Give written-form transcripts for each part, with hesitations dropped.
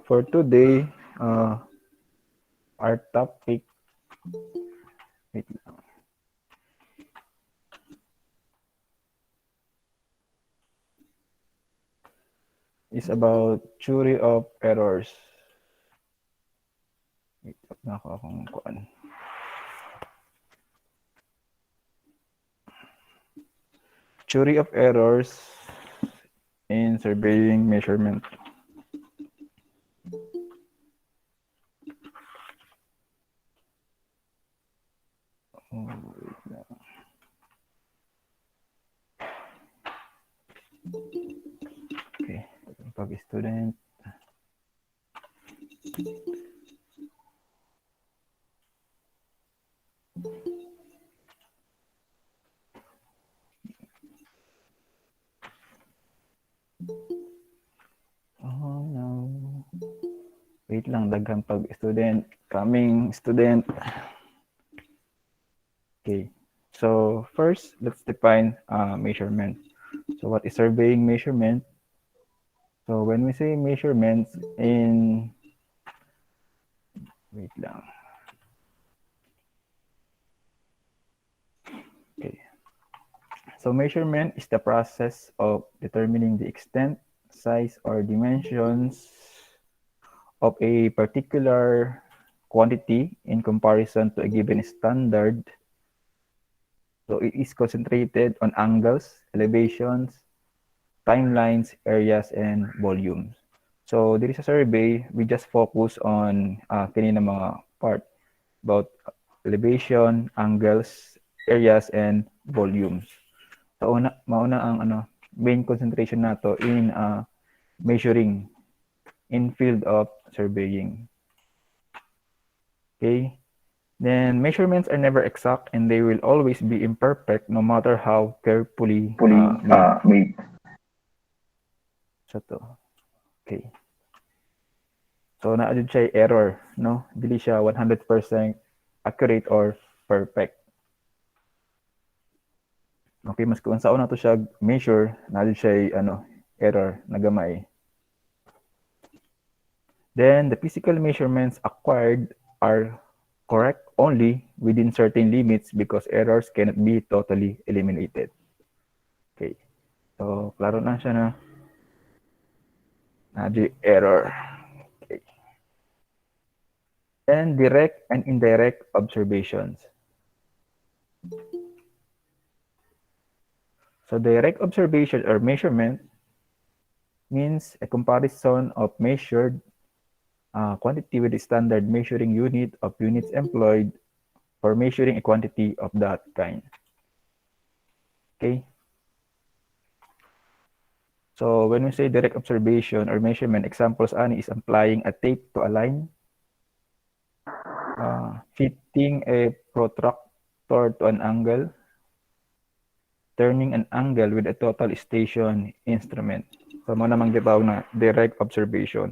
For today, our topic wait lang, is about theory of errors. Wait, nako akong kuan. Theory of errors in surveying measurement. Oh, wait lang. Okay, pag-student. Oh no. Wait lang, daghang pag-student. Coming student. Okay. So first, let's define measurement. So what is surveying measurement? So when we say measurements in wait lang. Okay. So measurement is the process of determining the extent, size, or dimensions of a particular quantity in comparison to a given standard. So it is concentrated on angles, elevations, timelines, areas, and volumes. So there is a survey, we just focus on kanina mga part about elevation, angles, areas, and volumes. So mauna ang main concentration nato in measuring in field of surveying. Okay? Then measurements are never exact and they will always be imperfect no matter how carefully made. So to. Okay. So naadjud siya error, no? Dili siya 100% accurate or perfect. Okay, mas kung saan na to siya measure, naadjud siya error na gamay. Then the physical measurements acquired are correct only within certain limits because errors cannot be totally eliminated. Okay. So, klaro na siya na error. Okay. Then direct and indirect observations. So direct observation or measurement means a comparison of measured quantity with the standard measuring unit of units employed for measuring a quantity of that kind. Okay. So when we say direct observation or measurement, examples ani is applying a tape to a line, fitting a protractor to an angle, turning an angle with a total station instrument. So mo namang gitawag na direct observation.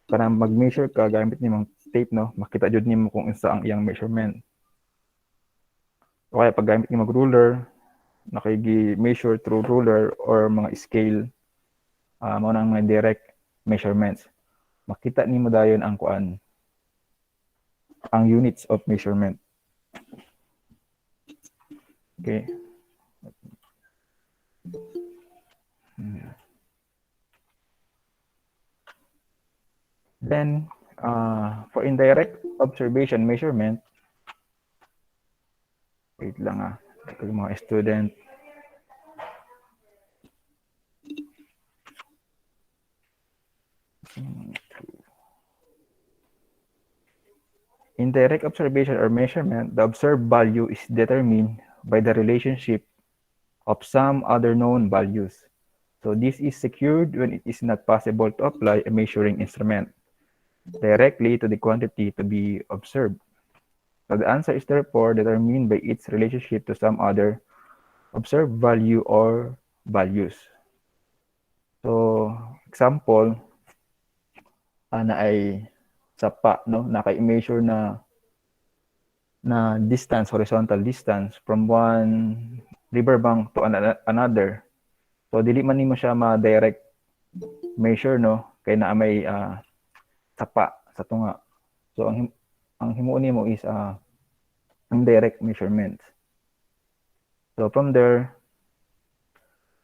Para mag-measure ka gamit nimong tape, no, makita jud nimo kung unsa ang iyang measurement. O kaya pag gamit nimo ruler, nakigi-measure through ruler or mga scale, mao nang mga direct measurements. Makita nimo dayon ang kuan, ang units of measurement. Okay. Then, for indirect observation measurement, wait lang ito yung mga student. Indirect observation or measurement, the observed value is determined by the relationship of some other known values. So this is secured when it is not possible to apply a measuring instrument directly to the quantity to be observed. So the answer is therefore determined by its relationship to some other observed value or values. So, example, na ay sapa, no? Naka-measure na distance, horizontal distance from one riverbank to another. So, dili man nimo siya ma-direct measure, no? Kay na may sapa sa tunga. So ang himuon nimo is indirect measurement. So from there,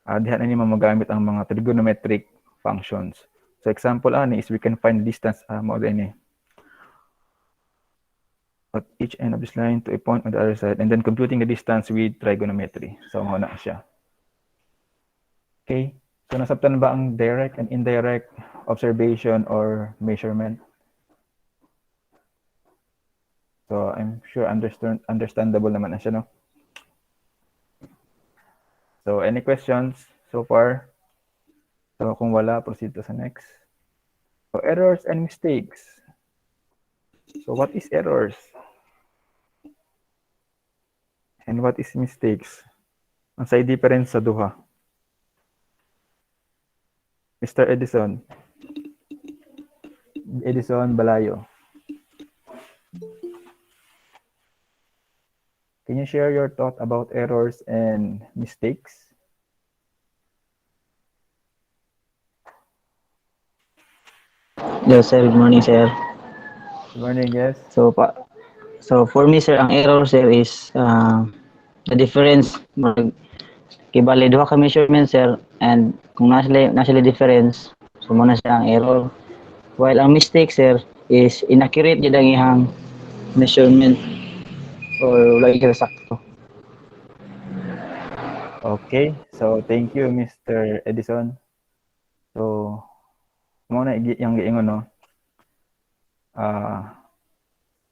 diha na nimo magamit ang mga trigonometric functions. So example ani is we can find distance mao din at each end of this line to a point on the other side and then computing the distance with trigonometry. So mao na siya. Okay? So nasabtan ba ang direct and indirect observation or measurement? So I'm sure understandable naman na siya, no? So any questions so far? So kung wala, proceed to sa next. So errors and mistakes. So what is errors? And what is mistakes? Ang say difference sa duha. Mr. Edison Balayo. Can you share your thought about errors and mistakes? Yes, sir. Good morning, sir. Good morning, yes. So for me, sir, ang error, sir, is the difference. Kibali, duha ka measurement, sir, and kung nasa difference, so muna siya ang error. While ang mistake, sir, is inaccurate yun ang ihang measurement or wala yung sakto. Okay, so thank you, Mr. Edison. So, muna yung giingon, no?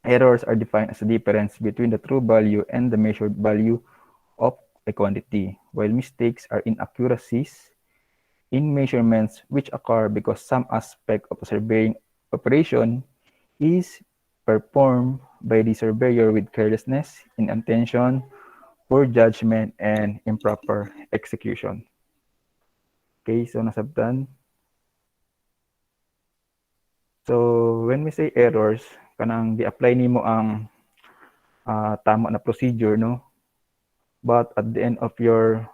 Errors are defined as a difference between the true value and the measured value of a quantity, while mistakes are inaccuracies in measurements which occur because some aspect of a surveying operation is performed by the surveyor with carelessness, inattention, poor judgment, and improper execution. Okay, so nasabtan. So when we say errors, kanang di-apply nimo ang tama na procedure, no? But at the end of your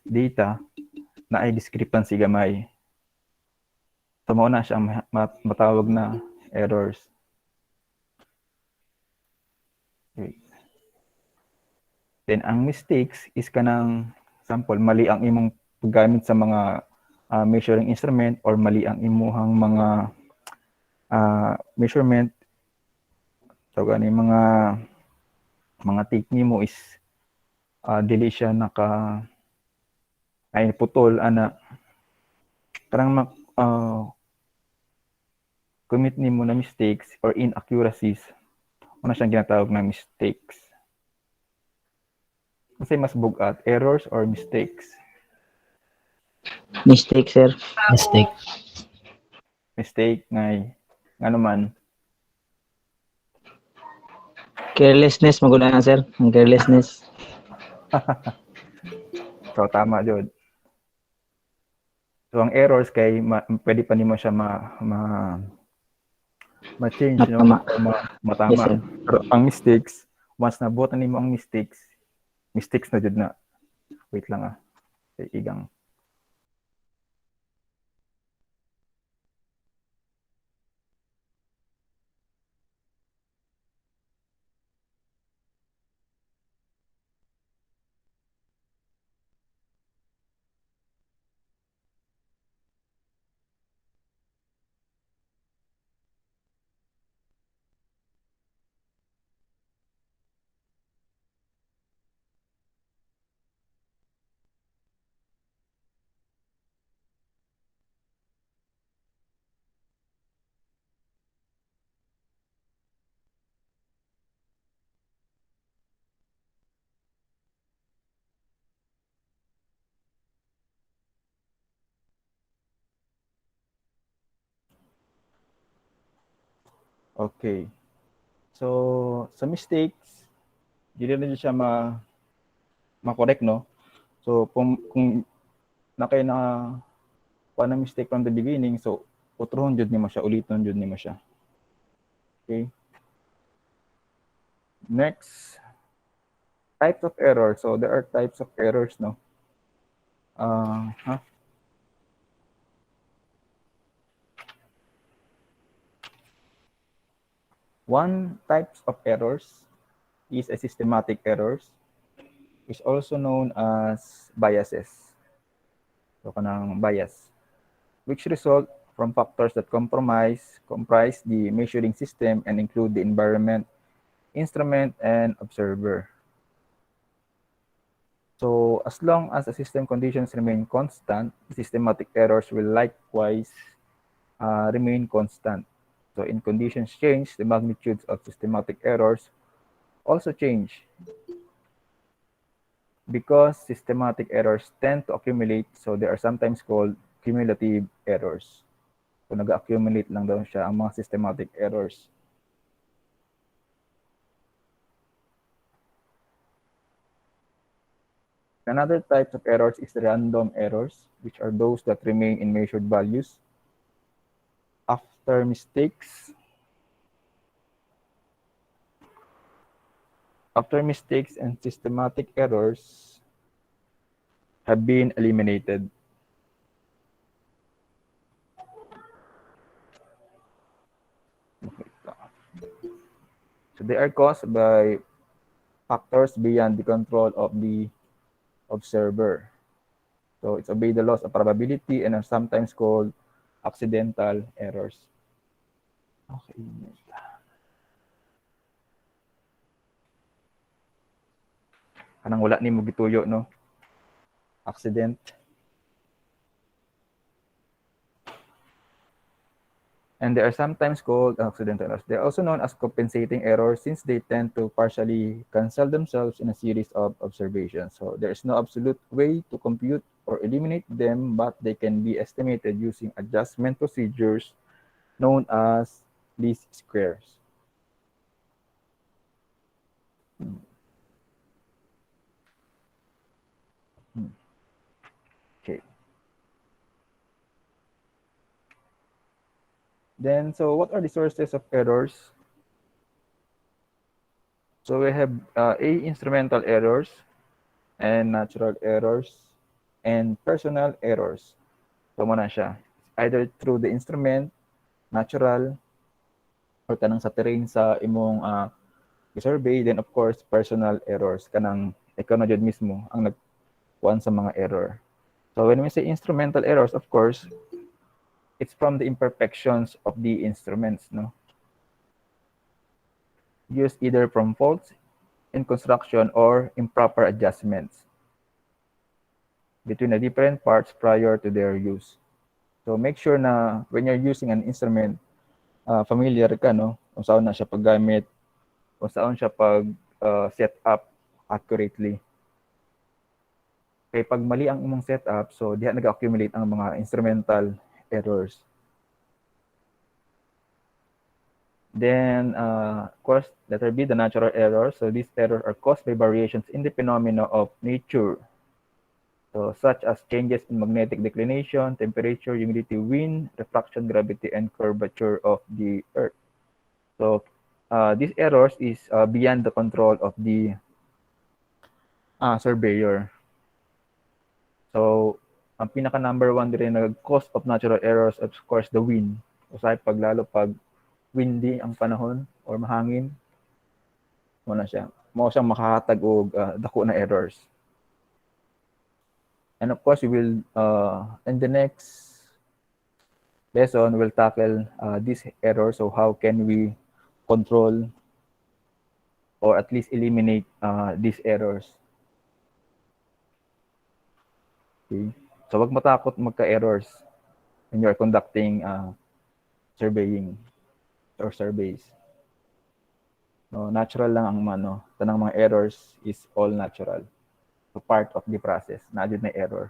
data, na ay discrepancy gamay. So mao na siya matawag na errors. Okay. Then ang mistakes is kanang sample mali ang imong paggamit sa mga measuring instrument or mali ang imuhang mga measurement. So gani mga take nimo is dili siya ay putol ana karang commit nimo na mistakes or inaccuracies. Ano siyang ginatawag na mistakes. Kasi mas bugat, errors or mistakes? Mistake, sir. Mistake. Mistake ngay nga naman. Carelessness, maguna na, sir. Ang carelessness. So tama jud. So ang errors kay pwede pa nimo siya ma-change, no? Matama. Or matama. Yes, sir. Pero ang mistakes, once nabutan nimo ang mistakes na jud na. Wait lang kay igang. Okay. So sa mistakes, dili na siya ma-correct, no? So kung nakay na na mistake from the beginning, so utrohon jud nimo siya, uliton jud nimo siya. Okay? Next, types of error. So there are types of errors, no? One types of errors is a systematic errors, is also known as biases. So kanang bias, which result from factors that comprise the measuring system and include the environment, instrument, and observer. So as long as the system conditions remain constant, systematic errors will likewise remain constant. So in conditions change, the magnitudes of systematic errors also change because systematic errors tend to accumulate, so they are sometimes called cumulative errors. So nag-accumulate lang daw siya ang mga systematic errors. Another type of errors is random errors, which are those that remain in measured values after mistakes. After mistakes and systematic errors have been eliminated. So they are caused by factors beyond the control of the observer. So it's obey the laws of probability and are sometimes called accidental errors. Okay. Kanang wala ni mo gituyo, no? Accident. And they are sometimes called accidental errors. They are also known as compensating errors since they tend to partially cancel themselves in a series of observations. So there is no absolute way to compute or eliminate them, but they can be estimated using adjustment procedures known as least squares. Okay. Then, so what are the sources of errors? So we have instrumental errors and natural errors and personal errors. So muna siya. Either through the instrument, natural, or kanang sa terrain sa imong survey, then of course personal errors kanang ikaw na jud mismo ang nagkuan sa mga error. So when we say instrumental errors, of course, it's from the imperfections of the instruments, no? Used either from faults in construction or improper adjustments between the different parts prior to their use. So make sure na when you're using an instrument, familiar ka, no? Kung saan na siya paggamit, kung saan siya pag set up accurately. Kaya pag mali ang imong setup, so diha nag-accumulate ang mga instrumental errors. Then, of course, letter B, the natural errors. So these errors are caused by variations in the phenomena of nature. So such as changes in magnetic declination, temperature, humidity, wind, refraction, gravity, and curvature of the Earth. So these errors is beyond the control of the surveyor. So, ang pinaka number one din na cause of natural errors, of course, the wind. Usay paglalo pag windy ang panahon or mahangin, mo na siya. Mo siyang makahatag og dako na errors. And of course, we will in the next lesson we'll tackle this error. So how can we control or at least eliminate these errors? Okay. So wag matakot magka-errors when you are conducting surveying or surveys. No, natural lang ang tanang mga errors is all natural. So part of the process. Naadyo na error.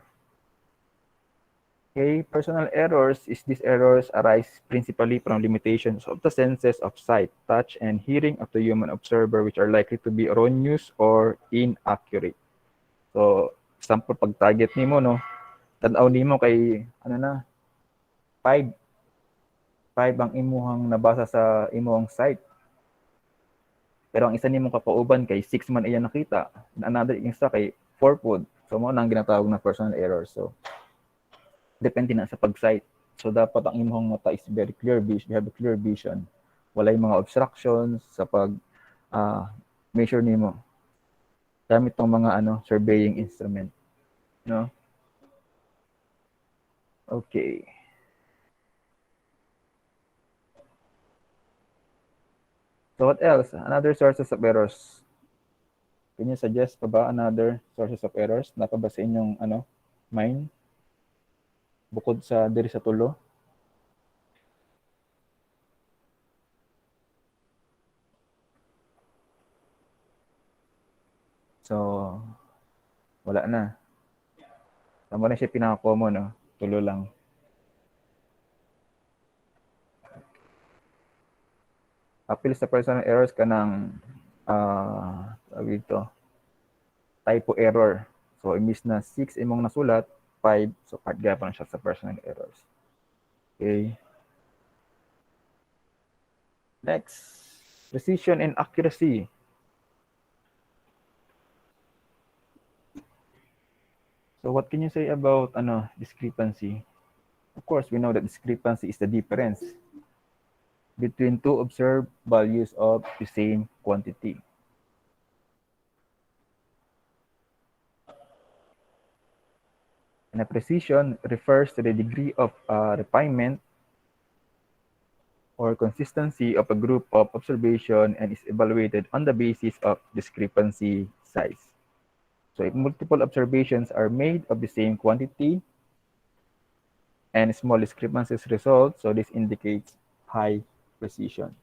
Okay, personal errors is these errors arise principally from limitations of the senses of sight, touch, and hearing of the human observer which are likely to be erroneous or inaccurate. So, example, pag target nimo, no, tanaw nimo kay, 5 ang imuhang nabasa sa imuhang sight. Pero ang isa nimong kapauban kay 6 man iya nakita, and another isa kay 4 pod. So, mo nang ginatawag na personal error. So, depende na sa pag-sight. So, dapat ang imong mata is very clear vision. You have a clear vision. walay mga obstructions sa pag measure nimo gamit tong mga surveying instrument, no? Okay. So what else? Another sources of errors. Can you suggest pa ba another sources of errors na pa ba sa inyong mind bukod sa diri sa tulo? So wala na. Tama na siya pinaka-common, no? Tulo lang. Appeal sa personal errors ka ng tawag ito, typo error. So, imbis na 6 imong nasulat, 5. So, part gapon siya sa personal errors. Okay. Next, precision and accuracy. So, what can you say about discrepancy? Of course, we know that discrepancy is the difference between two observed values of the same quantity. And a precision refers to the degree of refinement or consistency of a group of observation and is evaluated on the basis of discrepancy size. So if multiple observations are made of the same quantity and small discrepancies result, so this indicates high precision.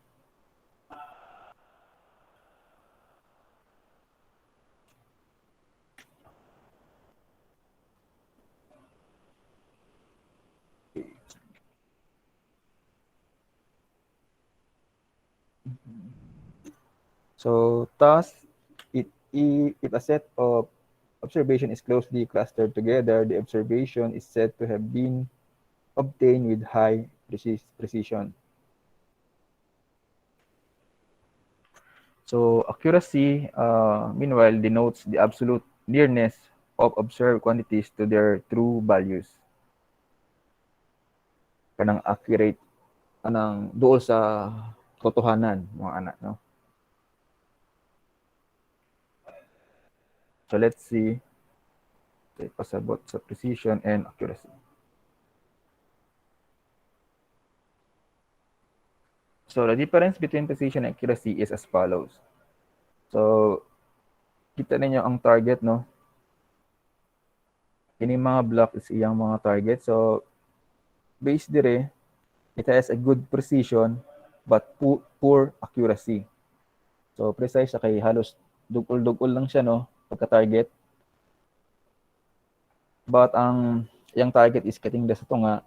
So thus, if a set of observation is closely clustered together, the observation is said to have been obtained with high precision. So accuracy, meanwhile, denotes the absolute nearness of observed quantities to their true values. Kanang accurate, kanang duol sa totohanan, mga anak, no? So let's see, pasabot sa precision and accuracy. So the difference between precision and accuracy is as follows. So kita ninyo ang target, no? Ini mga block is iyang mga target. So based dire, it has a good precision but poor accuracy. So precise siya kay halos dugol-dugol lang siya, no, pagka-target. But ang yang target is katingda sa tunga.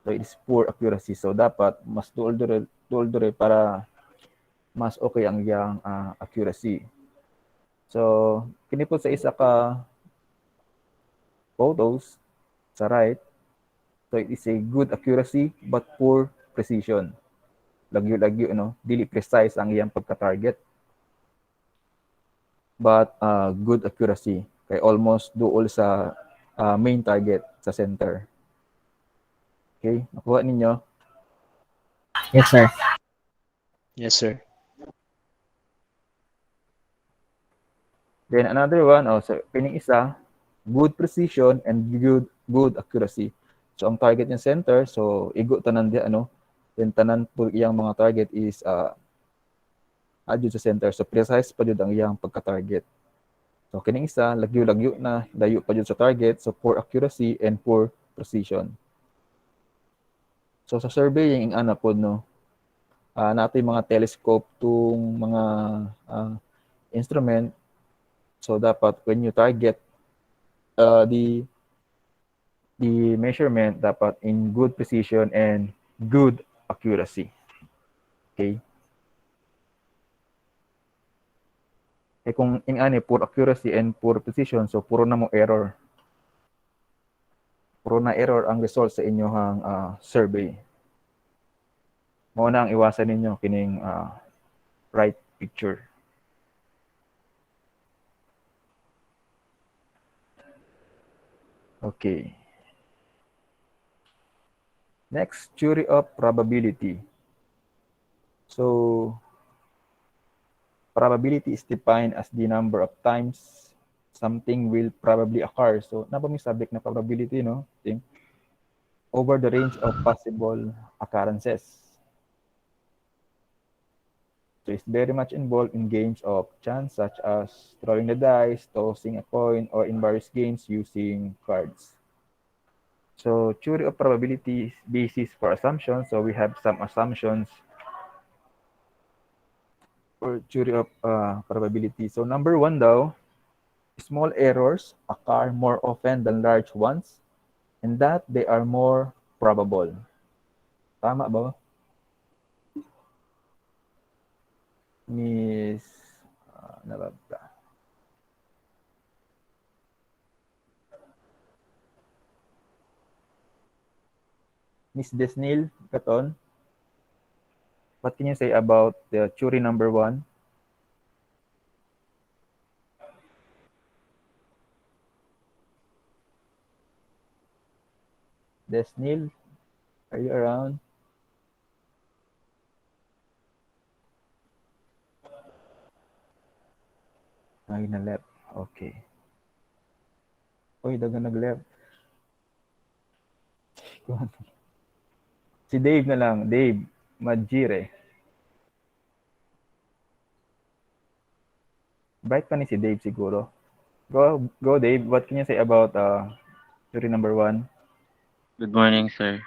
So it is poor accuracy. So dapat mas duol-dure para mas okay ang yang accuracy. So kini po sa isa ka photos sa right, so it is a good accuracy but poor precision. Lagyo-lagyo, no? Dili precise ang iyang pagka-target. But good accuracy. Kay almost duol sa main target sa center. Okay? Nakuha ninyo? Yes, sir. Yes, sir. Then another one, so pining isa, good precision and good accuracy. So ang target yung center, so igo tanan di then tanan po iyang mga target is adjud sa center. So precise pa jud ang iyang pagka-target. So kining isa, lagyo-lagyo na, dayo pa jud sa target, so poor accuracy and poor precision. So sa surveying ang pod, no, nato yung mga telescope tung mga instrument. So dapat when you target the measurement, dapat in good precision and good accuracy. Okay? Eh kung ingani poor accuracy and poor precision, so puro na mo error. Puro na error ang result sa inyong survey. Mao na ang iwasan ninyo kining right picture. Okay. Next, theory of probability. So probability is defined as the number of times something will probably occur. So napa may subject na probability, no? Ting, over the range of possible occurrences. So it's very much involved in games of chance such as throwing the dice, tossing a coin, or in various games using cards. So theory of probability is basis for assumptions. So we have some assumptions for theory of probability. So number one daw, small errors occur more often than large ones and that they are more probable. Tama ba? Miss nababda. Miss Desnil Gaton, what can you say about the theory number one? Desnil, are you around? Ay, na-left. Okay. Uy, daga nag-left. Si Dave na lang. Dave Majire. Bright pa ni si Dave siguro. Go Dave. What can you say about theory number one? Good morning, sir.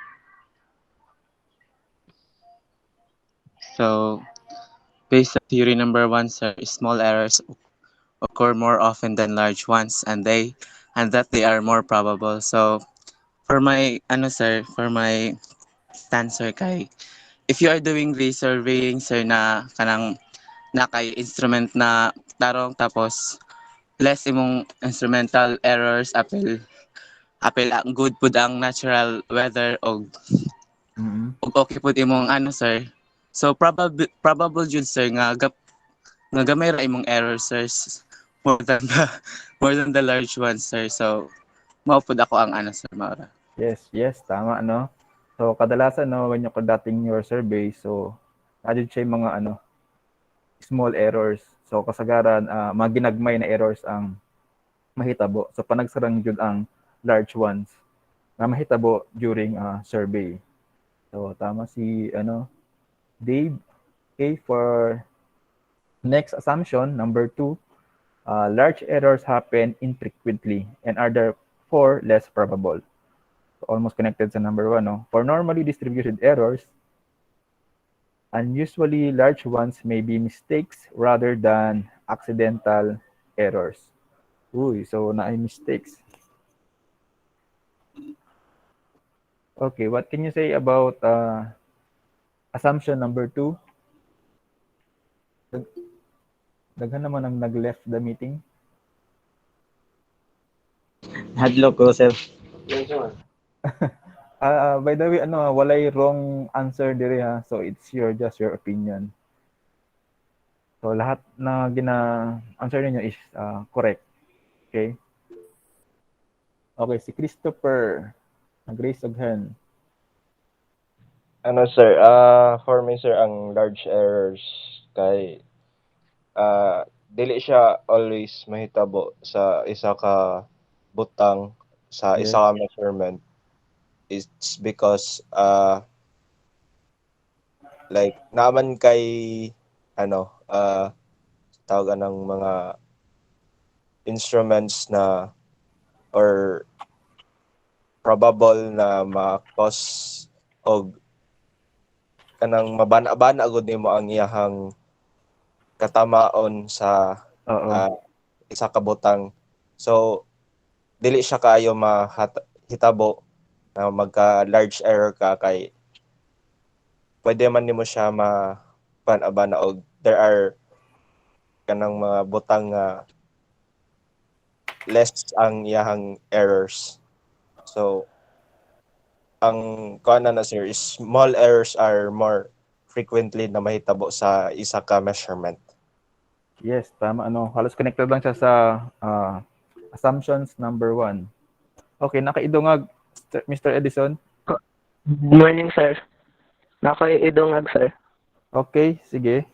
So, based on theory number one, sir, small errors occur more often than large ones, and that they are more probable. So, for my sir, for my stance, sir, kay if you are doing the surveying, sir, na kanang na kay instrument na tarong tapos less imong instrumental errors apil ang good pud ang natural weather Mm-hmm. og okay pud imong sir. So probable jud sir nga gamay ra imong error sir more than the more than the large ones sir. So mao pud ako ang sir maura. Yes, tama, no? So, kadalasan, no, when you're conducting your survey, so, adyan siya yung mga, small errors. So, kasagaran, mga ginagmay na errors ang mahitabo. So, panagsarang jud ang large ones na mahitabo during survey. So, tama si, Dave. Okay, for next assumption, number two, large errors happen infrequently and are therefore less probable. So almost connected sa number one, no? For normally distributed errors, unusually large ones may be mistakes rather than accidental errors. Uy, so na ay mistakes. Okay, what can you say about assumption number two? Daghan naman ang nag-left the meeting. Hadlock ko, sir. By the way, walay wrong answer dire ha. So it's just your opinion. So lahat na answer ninyo is correct. Okay? Okay, si Christopher. Nag-raise og hand. Ano sir, for me sir, ang large errors kay dili siya always mahitabo sa isa ka butang sa Yes. isa ka measurement. It's because like naman kay tawag ng mga instruments na or probable na ma-cause og kanang mabana-bana gud nimo ang iyahang katamaon sa Oo. isa ka butang. So dili siya kaayo mahitabo na magka large error ka kay pwede man nimo siya mapan-abana og there are kanang mga butang nga less ang iyahang errors. So ang kuana na sir is small errors are more frequently na mahitabo sa isa ka measurement. Yes, tama. Halos connected lang siya sa assumptions number one. Okay, nakaidungag, Mr. Edison. Good morning, sir. Nakoy idungag, sir. Okay, sige.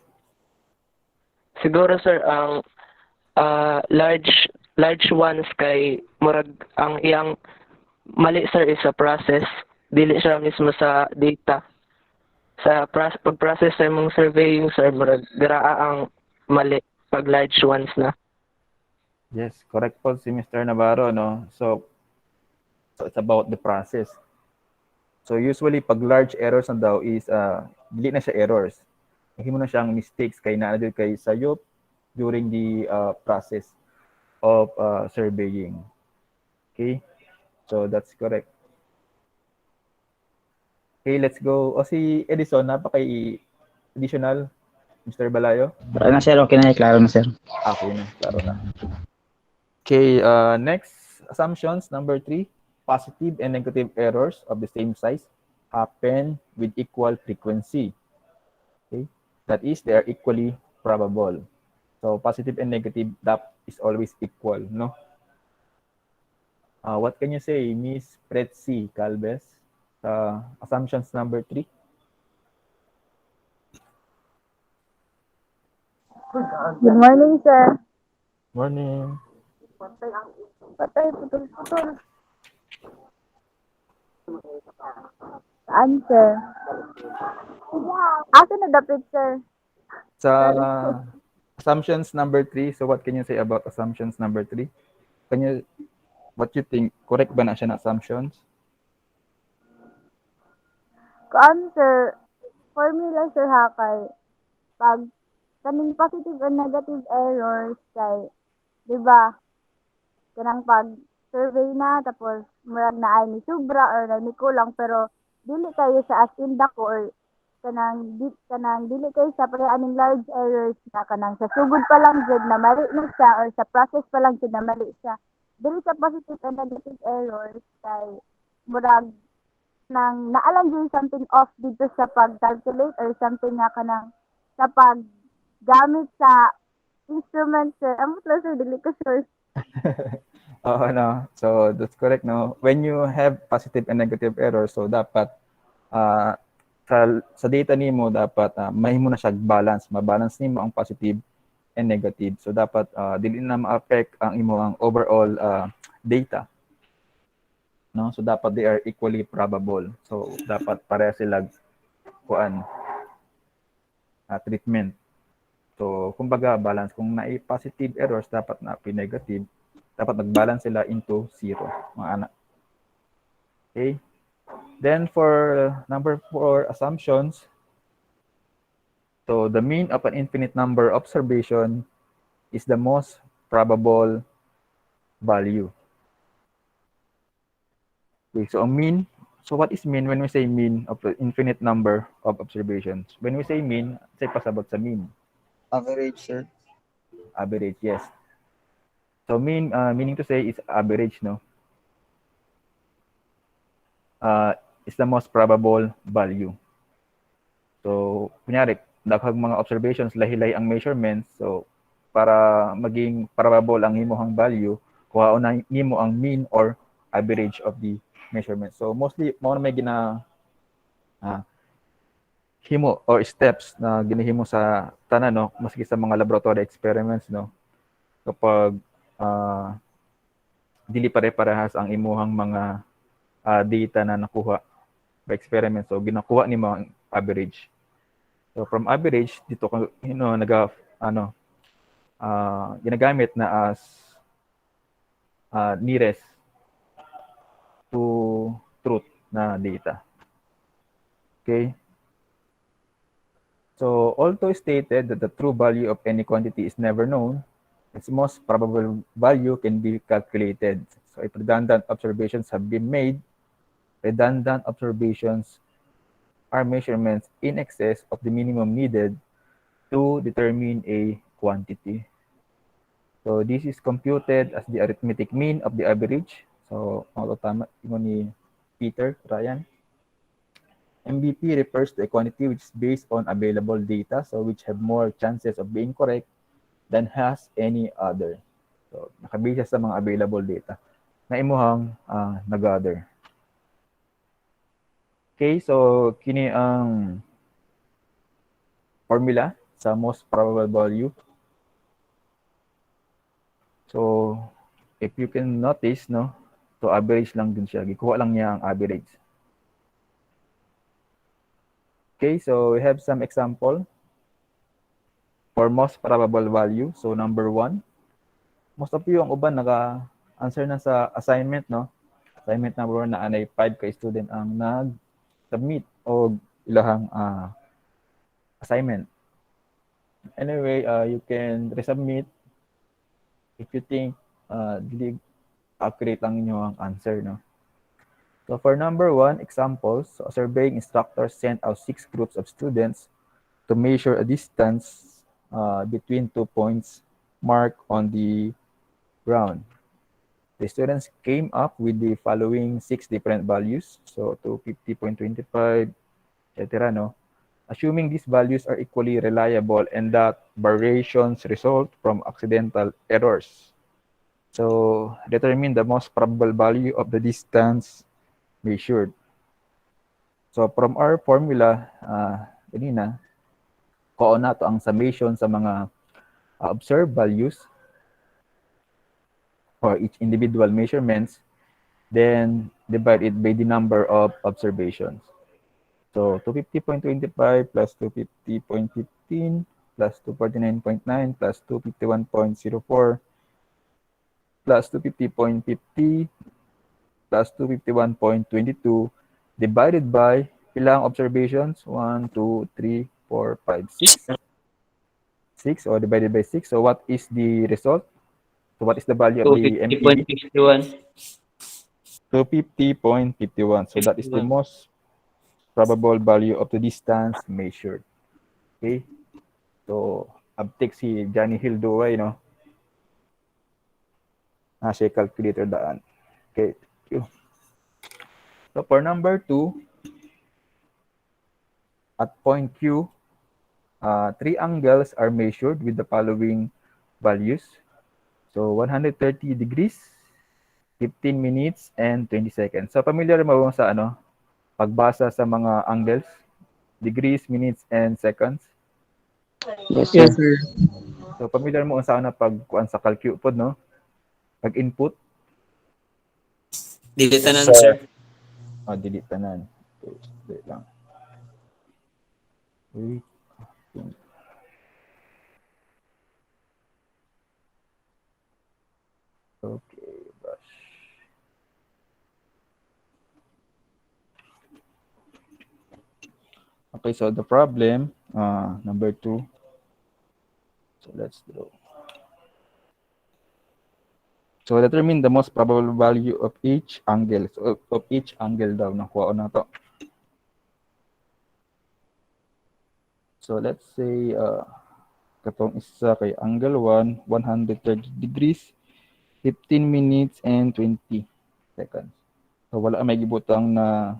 Siguro sir ang large ones kay murag ang iyang mali sir is sa process, dili siya mismo sa data. Sa pag-process sa imong surveying sir murag diraa ang mali pag large ones na. Yes, correct po si Mr. Navarro, no? So it's about the process. So usually pag large errors na daw is dili na siya errors. Himo na siyang mistakes kay naa dito kay sayop during the process of surveying. Okay? So that's correct. Okay, let's go. O si Edison, napakay additional, Mr. Balayo. Wala na sir, okay na, klaro na sir. Okay na, klaro na. Okay, next assumptions, number 3. Positive and negative errors of the same size happen with equal frequency. Okay, that is, they are equally probable. So positive and negative, that is always equal, no? What can you say, Miss Pretzi Calves? Assumptions number 3. Good morning, sir. Morning. Patay, putol-putol. Saan, sir? Asa na dapit, sir? Sa assumptions number 3, so what can you say about assumptions number 3? What you think, correct ba na siya na assumptions? Kuan, sir? Formula, sir, ha, kay pag kaning positive and negative errors kay, di ba, kanang pag survey na, tapos murag na ay ni sobra or na ni kulang, pero dili kayo sa as in dako or kanang dili kayo sa pre aning large errors na kanang sa sugod pa lang jud na mali na siya or sa process pa lang jud na mali siya. Dili sa positive and negative errors kay murag nang naalam jud something off dito sa pag-calculate or something nga kanang sa paggamit sa instrument, sir. Amo plus, sir, dili ko sure. Oo, no. So that's correct, no. When you have positive and negative errors, so dapat uh, sa data nimo dapat mahimo na siya balance, mabalance nimo ang positive and negative. So dapat dili na ma-affect ang imo ang overall data. No? So dapat they are equally probable. So dapat pareha sila kuan treatment. So kumbaga balance, kung positive errors dapat na negative, dapat mag-balance sila into 0, mga anak. Okay? Then for number 4 assumptions, so the mean of an infinite number observation is the most probable value. Okay, so a mean, so what is mean when we say mean of the infinite number of observations? When we say mean, say pasabot sa mean. Average, sir. Average, yes. So mean, meaning to say is average, no? Is the most probable value. So, kunyari, daghang mga observations, lahi-lahi ang measurements. So, para maging probable ang himuhang value, kuhaon na nimo ang mean or average of the measurement. So, mostly, mo na may himo or steps na ginahimo sa tanan, no? Maski sa mga laboratory experiments, no? Kapag dili pare-parehas ang imuhang mga data na nakuha by experiment. So, ginakuha nimo ang average. So from average dito ginagamit na as nearest to truth na data. Okay? So although stated that the true value of any quantity is never known, its most probable value can be calculated. So if redundant observations have been made, redundant observations are measurements in excess of the minimum needed to determine a quantity. So this is computed as the arithmetic mean of the average. So mga tama ni Peter Ryan. MVP refers to a quantity which is based on available data, so which have more chances of being correct than has any other. So nakabase sa mga available data na imuhang nag-gather. Okay, so kini ang formula sa most probable value. So, if you can notice, no, so average lang din siya. Gikuha lang niya ang average. Okay, so we have some example for most probable value. So, number 1, most of you ang uban naka-answer na sa assignment, no? Assignment number 1 na anay 5 ka student ang nag-submit o ilahang assignment. Anyway, you can resubmit if you think dili accurate lang inyo ang answer, no? So for number 1, examples, so a surveying instructor sent out 6 groups of students to measure a distance between 2 points marked on the ground. The students came up with the following 6 different values, so 250.25, etc. No? Assuming these values are equally reliable and that variations result from accidental errors. So determine the most probable value of the distance measured. So from our formula, kanina, kuha na to ang summation sa mga observed values for each individual measurements, then divide it by the number of observations. So 250.25 plus 250.15 plus 249.9 plus 251.04 plus 250.50 plus 251.22 divided by ilang observations? 1, 2, 3, 4, 5, 6. 6 or divided by 6. So what is the result? So what is the value of the MPV? 250.51. 250.51. So that is the most probable value of the distance measured. Okay? So, abtik si Johnny Hill Duway, no? Siya calculator daan. Okay, thank you. So, for number 2, at point Q, 3 angles are measured with the following values. So, 130 degrees, 15 minutes, and 20 seconds. So, familiar mo ba sa pagbasa sa mga angles? Degrees, minutes, and seconds? Yes, sir. Yes, sir. So, familiar mo sa pagkuan sa calcu pod, no? Pag-input? Dili tanan, Yes, sir. Oh, delete tanan. Okay, wait lang. Wait. Okay, brush. Okay, so the problem, number 2. So let's draw. So determine the most probable value of each angle. So of each angle daw nakuha na to. So let's say katong isa kay angle 1, 130 degrees, 15 minutes and 20 seconds. So wala may gibutang na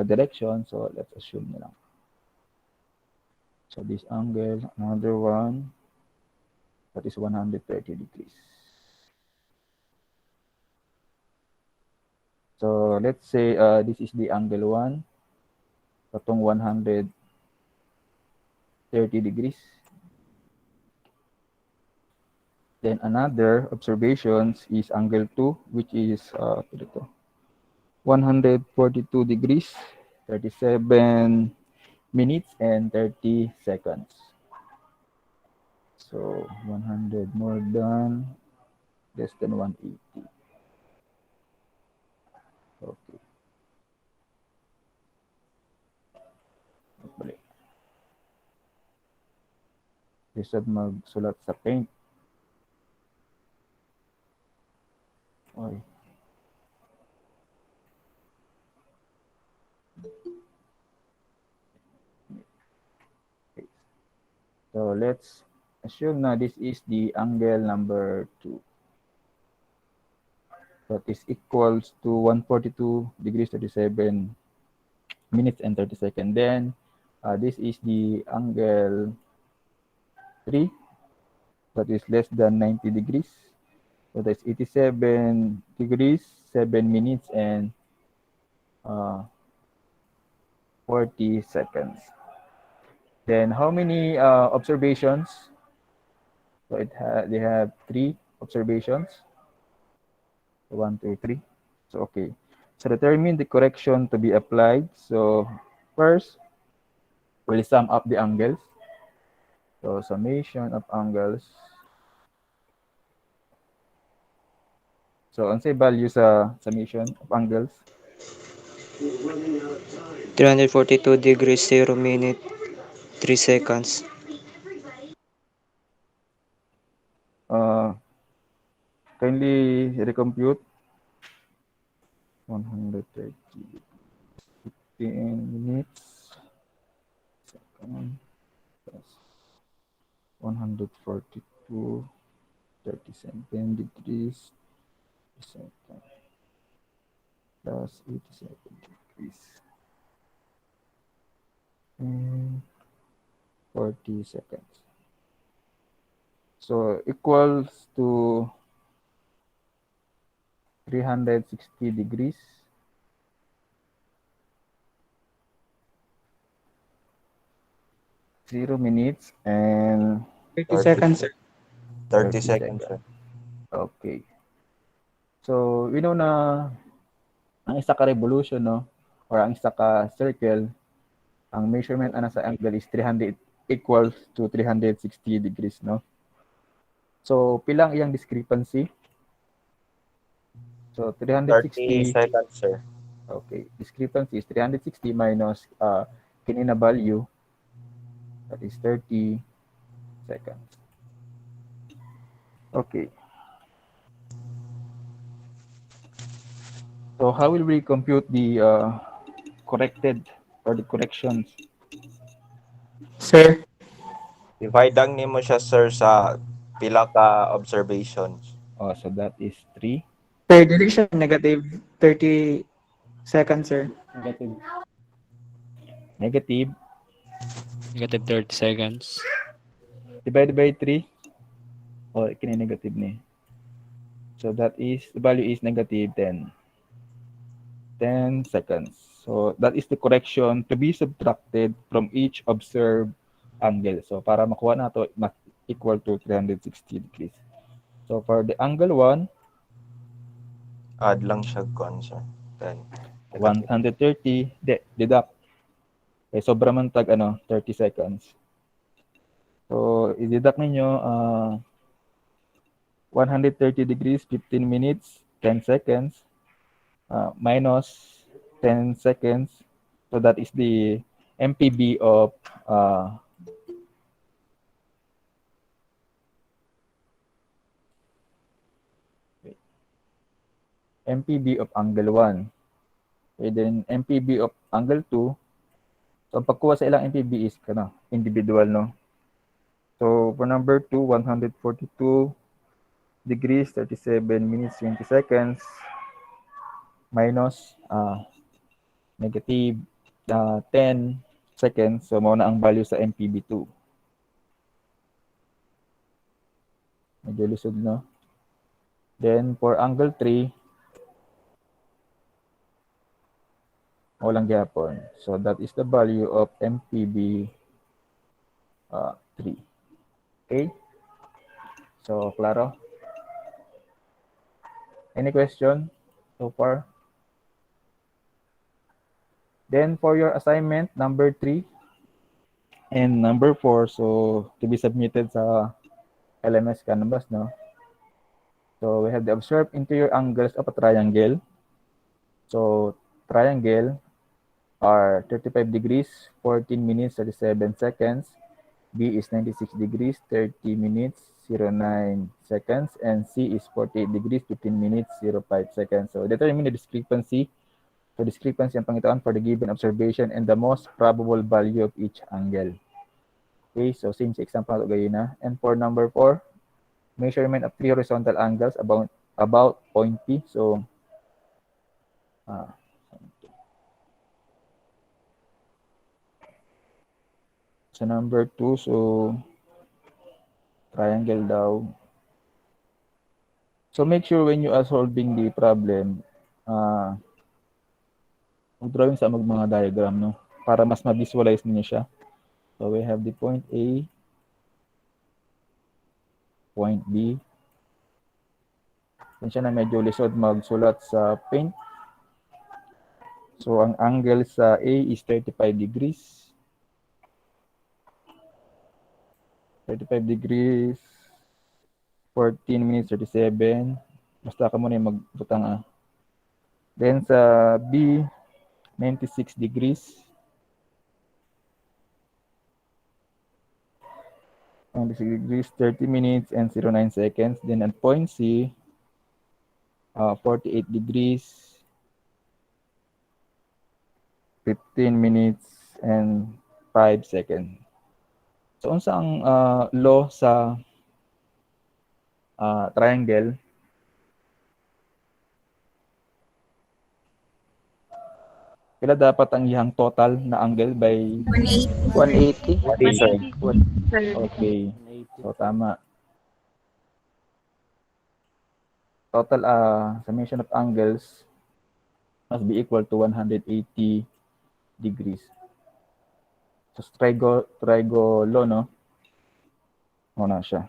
direction, so let's assume na lang. So this angle, another one, that is 130 degrees. So let's say this is the angle 1, katong 130 degrees. Then another observations is angle 2, which is 142 degrees, 37 minutes, and 30 seconds. So 100 more than, less than 180. Okay. Balik. Lisod magsulat sa paint. Oy. Okay. So let's assume na this is the angle number 2. That is equals to 142 degrees 37 minutes and 30 seconds. Then this is the angle 3, that is less than 90 degrees. So that's 87 degrees, 7 minutes, and 40 seconds. Then how many observations? So they have 3 observations. 1, 2, 3. So okay. So determine the correction to be applied. So first, we'll sum up the angles. So summation of angles. So unsay value sa summation of angles? 342 degrees 0 minute 3 seconds. Kindly recompute. 130 15 minutes second plus 142 37 degrees second plus 87 degrees and 40 seconds. So equals to 360 degrees 0 minutes and 30 seconds, sir. 30 30 seconds, sir. seconds. Okay. So we know na ang isa ka revolution, no, or ang isa ka circle, ang measurement ana sa angle is 300 equals to 360 degrees, no. So pilang iyang discrepancy? So 30 360, seconds, sir. okay, discrepancy is 360 minus kini na value, that is 30 seconds. Okay. So how will we compute the corrected or the corrections? Sir, Divide nimo siya, sir, sa pila ka observations. Oh, so that is 3 sir, dili siya negative 30 seconds, sir. negative negative Negative 30 seconds. divided by 3 or kini negative ni. So that is the value is negative 10 seconds. So that is the correction to be subtracted from each observed angle. So para makuha nato equal to 360 degrees. So for the angle 1, Add lang siya kon, sir. Then, negative. 130 deduct. Eh sobra man tag 30 seconds. So i-deduct ninyo 130 degrees 15 minutes 10 seconds minus 10 seconds. So that is the MPB of MPB of angle 1. Okay, then MPB of angle 2. So ang pagkuha sa ilang MPB is individual, no? So for number 2, 142 degrees 37 minutes 20 seconds minus negative 10 seconds. So mao na ang value sa MPB2. Medyo lusog, no? Then for angle 3, walang gyapon. So that is the value of MPB 3. Okay? So klaro? Any question so far? Then for your assignment number 3 and number 4, so to be submitted sa LMS Canvas, no? So we have the observed interior angles of a triangle. So triangle are 35 degrees, 14 minutes, 37 seconds. B is 96 degrees, 30 minutes, 09 seconds. And C is 48 degrees, 15 minutes, 05 seconds. So determine the discrepancy. So discrepancy ang pangitaan for the given observation and the most probable value of each angle. Okay, so same sa example nato gayon na. And for number 4, measurement of 3 horizontal angles about point P. So sa number 2, so triangle daw. So make sure when you are solving the problem, mag-drawing sa mga diagram, no? Para mas ma-visualize niyo siya. So we have the point A, point B. Siya na medyo lisod magsulat sa paint. So ang angle sa A is 35 degrees. 35 degrees, 14 minutes 37. Basta ka muna yung magbutang. Then sa B, 96 degrees. 96 degrees, 30 minutes and 09 seconds. Then at point C, 48 degrees, 15 minutes and 5 seconds. So unsa ang law sa triangle? Pila dapat ang iyang total na angle by 180. 180, sir. okay. So tama. Total summation of angles must be equal to 180 degrees. So trigo no? Na siya.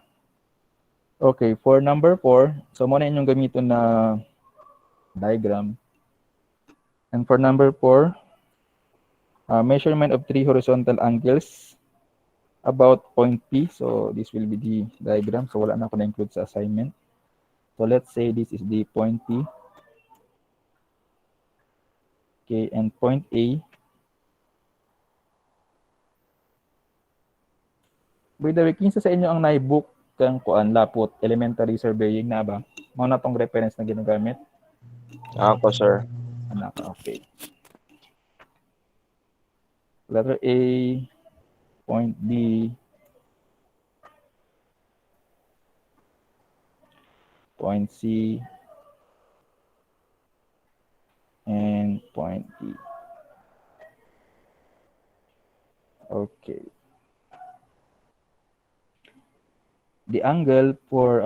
Okay, for number 4, so muna inyong gamiton na diagram. And for number 4, measurement of 3 horizontal angles about point P. So this will be the diagram. So wala na ako na-include sa assignment. So let's say this is the point P. Okay, and point A. By the way, kinsa sa inyo ang naibook kang kuan lapot elementary surveying na ba? Mao na tong reference na ginagamit. Ako, sir. Anak, okay. Letter A, point B, point C, and point D. Okay. The angle for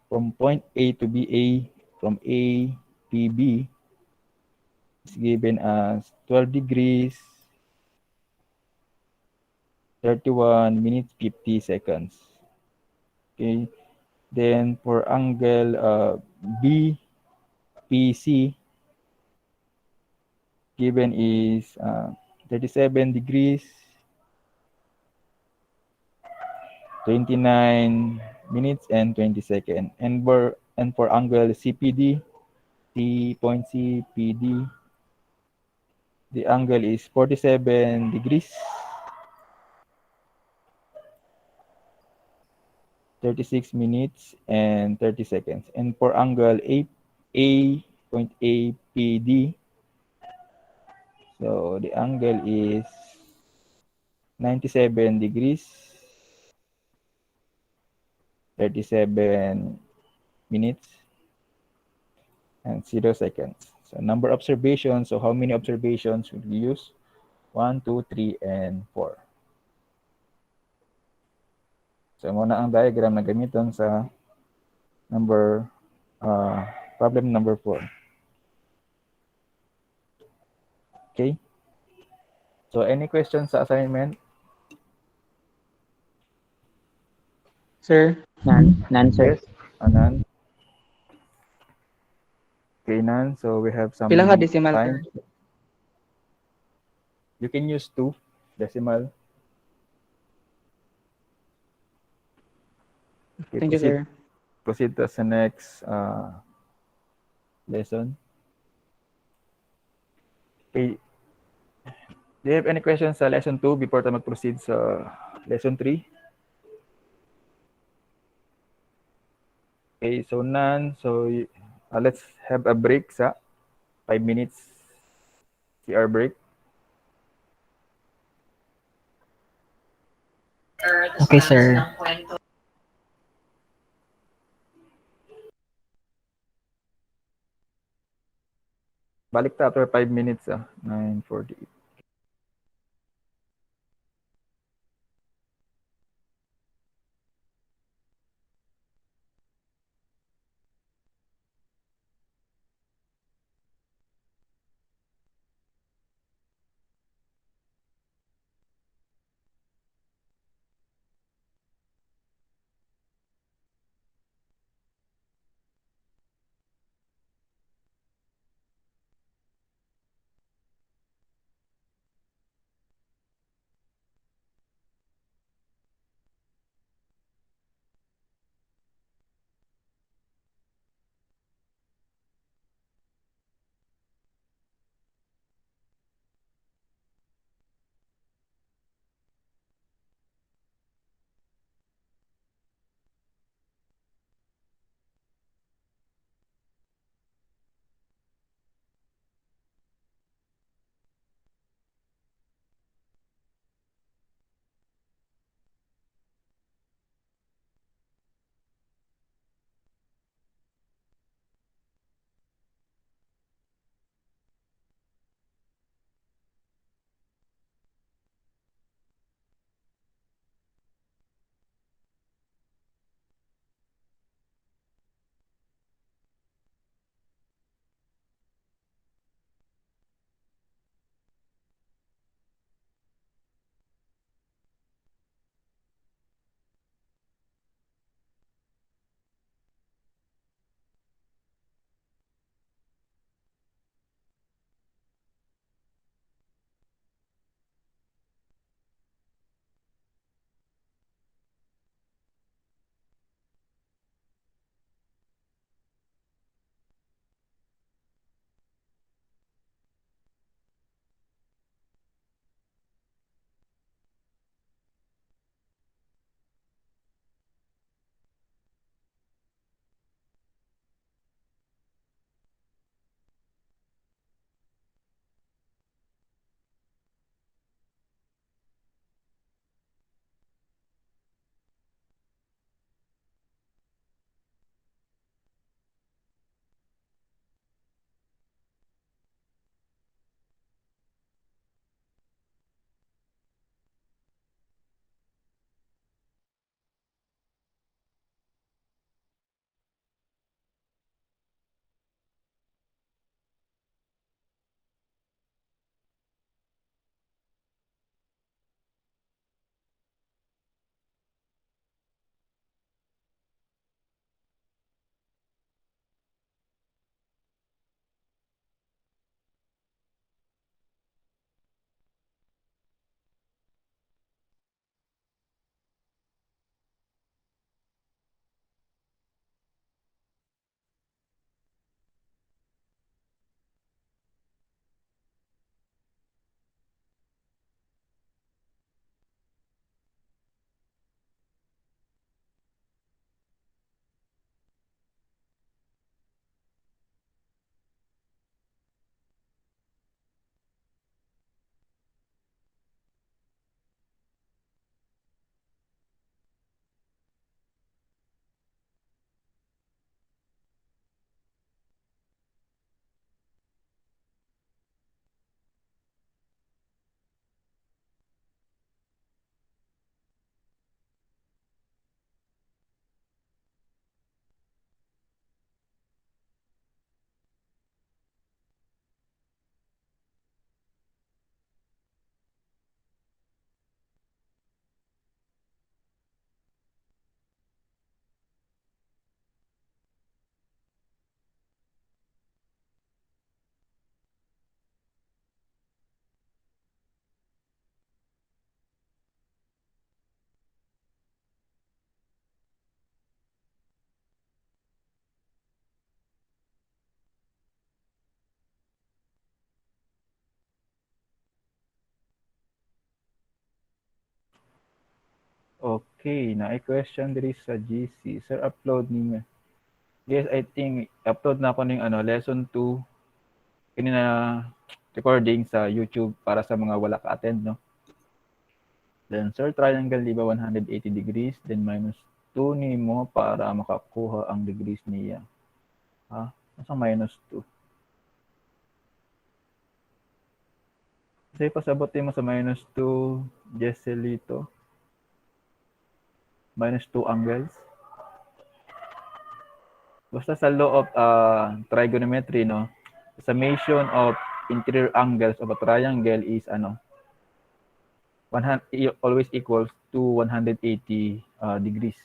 from point A to BA, from A PB is given as 12 degrees, 31 minutes, 50 seconds. Okay. Then for angle BPC, given is 37 degrees, 29 minutes and 20 seconds. And for angle CPD, point CPD, the angle is 47 degrees, 36 minutes and 30 seconds. And for angle point APD, so the angle is 97 degrees, 37 minutes and 0 seconds. So number of observations. So how many observations would we use? 1, 2, 3, and 4. So muna ang diagram na gamiton sa problem number 4. Okay? So any questions sa assignment? Sir, None, sir. Yes? None? Okay, none. So we have some pila ka decimal, time. sir? You can use 2 decimal. Okay, Thank you, sir. proceed to the next lesson. Okay. Do you have any questions sa lesson 2 before tayo mag-proceed sa lesson 3? Okay, so none. So let's have a break sa 5 minutes CR break. Okay, sir. Balik ta after 5 minutes 9:48. Okay, na question diri sa GC. Sir, upload ninyo. Yes, I think upload na ako ng lesson 2 kini na recording sa YouTube para sa mga wala ka-attend, no? Then, sir, triangle, di ba 180 degrees, then minus 2 nimo para makakuha ang degrees niya. Ha? Nasa minus 2? Kasi pasabotin mo sa minus 2, Jesselito. Minus 2 angles. Basta sa law of trigonometry, no? Summation of interior angles of a triangle is 100, always equals to 180 degrees.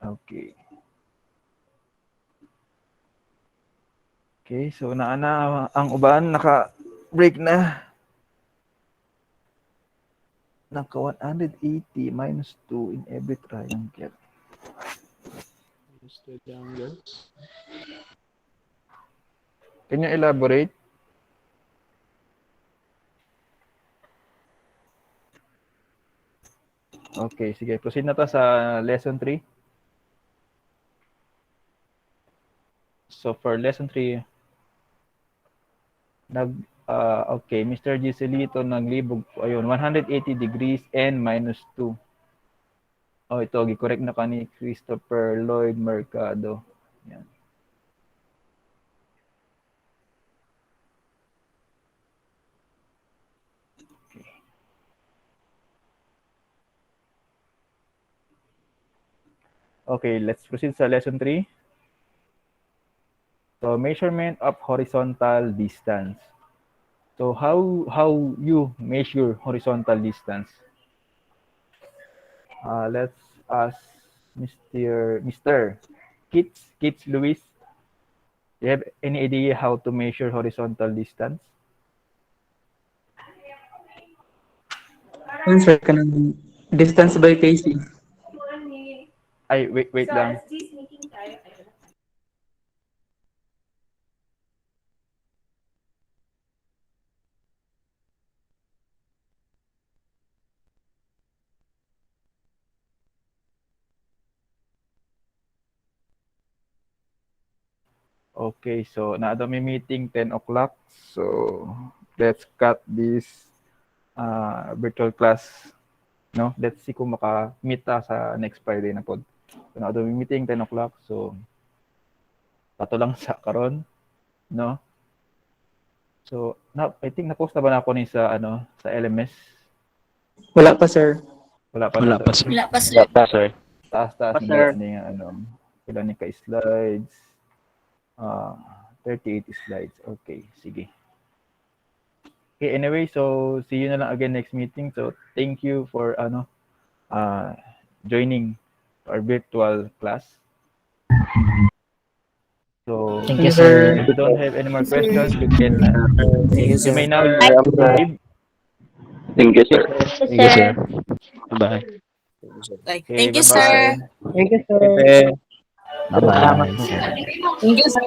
Okay. Okay, so naana ang uban naka-break na. Naka 180 minus 2 in every triangle. Can you elaborate? Okay, sige. Proceed na to sa lesson 3. So for lesson 3, okay, Mr. Giselito naglibog po. Ayun, 180 degrees and minus 2. Oh, ito, correct na ka ni Christopher Lloyd Mercado. Yan. Okay. Okay, let's proceed sa lesson 3. So, measurement of horizontal distance. So, how you measure horizontal distance? Let's ask Mr. Kits Luis. Do you have any idea how to measure horizontal distance? Yun, sir, kanang distance by KC. Ay, wait lang. Okay, so naado may meeting 10 o'clock. So, let's cut this virtual class. No? Let's see kung maka-meet ta sa next Friday na pod. So, naado may meeting 10 o'clock. So, pato lang sa karon, no? So, I think na-post na ba na ako ni sa sa LMS? Wala pa, sir. Wala pa Wala na pa, sir. sir. Wala pa, sir. Taas Pa, sir. ni pila ni ka slides. 38 slides. Okay, sige. Okay, anyway, so see you na lang again next meeting. So, thank you for joining our virtual class. So, Thank you, sir. if you don't have any more questions, you can Thank you, you may sir. now leave. Thank you, sir. Thank you, sir. Bye. Okay, Thank you, sir. bye-bye. Thank you, sir. Pepe. Salamat Bye-bye, po. sir. Thank you, sir.